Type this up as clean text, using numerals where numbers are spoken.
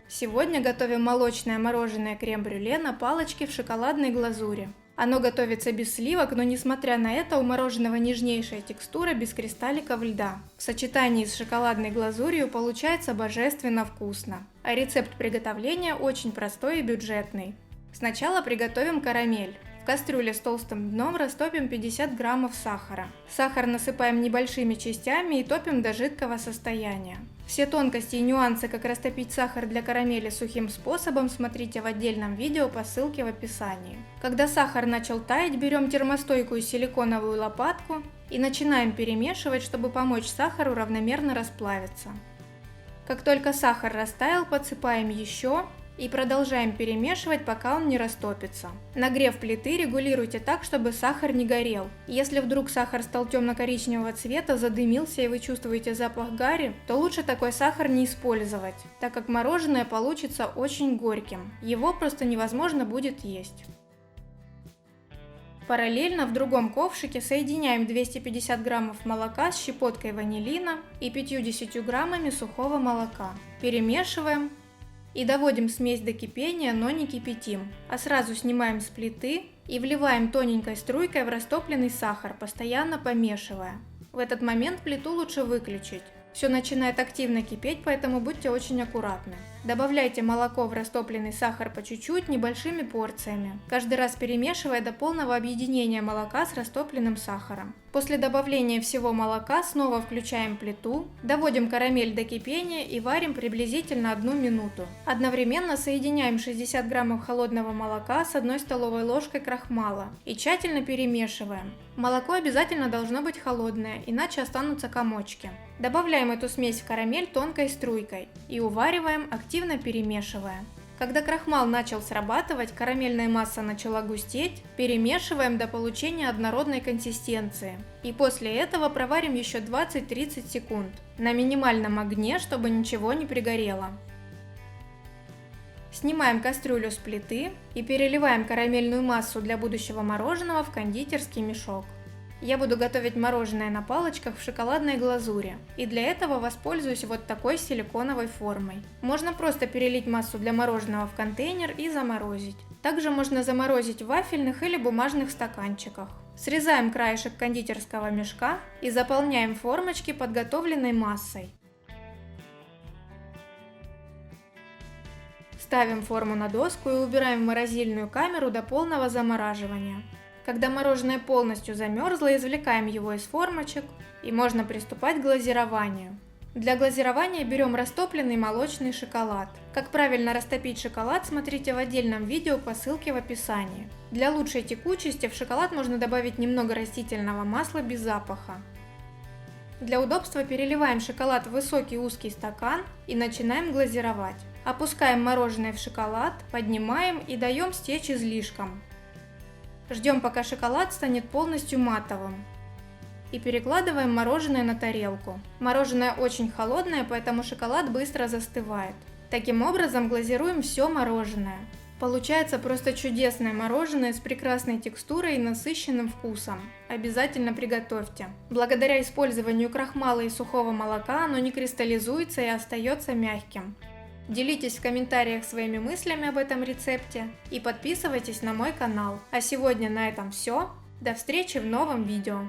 Сегодня готовим молочное мороженое крем-брюле на палочке в шоколадной глазури. Оно готовится без сливок, но несмотря на это у мороженого нежнейшая текстура без кристалликов льда. В сочетании с шоколадной глазурью получается божественно вкусно. А рецепт приготовления очень простой и бюджетный. Сначала приготовим карамель. В кастрюле с толстым дном растопим 50 граммов сахара. Сахар насыпаем небольшими частями и топим до жидкого состояния. Все тонкости и нюансы, как растопить сахар для карамели сухим способом, смотрите в отдельном видео по ссылке в описании. Когда сахар начал таять, берем термостойкую силиконовую лопатку и начинаем перемешивать, чтобы помочь сахару равномерно расплавиться. Как только сахар растаял, подсыпаем еще и продолжаем перемешивать, пока он не растопится. Нагрев плиты регулируйте так, чтобы сахар не горел. Если вдруг сахар стал темно-коричневого цвета, задымился и вы чувствуете запах гари, то лучше такой сахар не использовать, так как мороженое получится очень горьким. Его просто невозможно будет есть. Параллельно в другом ковшике соединяем 250 граммов молока с щепоткой ванилина и 50 граммами сухого молока. Перемешиваем и доводим смесь до кипения, но не кипятим, а сразу снимаем с плиты и вливаем тоненькой струйкой в растопленный сахар, постоянно помешивая. В этот момент плиту лучше выключить. Все начинает активно кипеть, поэтому будьте очень аккуратны. Добавляйте молоко в растопленный сахар по чуть-чуть, небольшими порциями, каждый раз перемешивая до полного объединения молока с растопленным сахаром. После добавления всего молока снова включаем плиту, доводим карамель до кипения и варим приблизительно 1 минуту. Одновременно соединяем 60 граммов холодного молока с 1 столовой ложкой крахмала и тщательно перемешиваем. Молоко обязательно должно быть холодное, иначе останутся комочки. Добавляем эту смесь в карамель тонкой струйкой и увариваем, активно перемешивая. Когда крахмал начал срабатывать, карамельная масса начала густеть, перемешиваем до получения однородной консистенции. И после этого проварим еще 20-30 секунд на минимальном огне, чтобы ничего не пригорело. Снимаем кастрюлю с плиты и переливаем карамельную массу для будущего мороженого в кондитерский мешок. Я буду готовить мороженое на палочках в шоколадной глазури, и для этого воспользуюсь вот такой силиконовой формой. Можно просто перелить массу для мороженого в контейнер и заморозить. Также можно заморозить в вафельных или бумажных стаканчиках. Срезаем краешек кондитерского мешка и заполняем формочки подготовленной массой. Ставим форму на доску и убираем в морозильную камеру до полного замораживания. Когда мороженое полностью замерзло, извлекаем его из формочек и можно приступать к глазированию. Для глазирования берем растопленный молочный шоколад. Как правильно растопить шоколад, смотрите в отдельном видео по ссылке в описании. Для лучшей текучести в шоколад можно добавить немного растительного масла без запаха. Для удобства переливаем шоколад в высокий узкий стакан и начинаем глазировать. Опускаем мороженое в шоколад, поднимаем и даем стечь излишкам. Ждем, пока шоколад станет полностью матовым. И перекладываем мороженое на тарелку. Мороженое очень холодное, поэтому шоколад быстро застывает. Таким образом глазируем все мороженое. Получается просто чудесное мороженое с прекрасной текстурой и насыщенным вкусом. Обязательно приготовьте. Благодаря использованию крахмала и сухого молока оно не кристаллизуется и остается мягким. Делитесь в комментариях своими мыслями об этом рецепте и подписывайтесь на мой канал. А сегодня на этом все. До встречи в новом видео.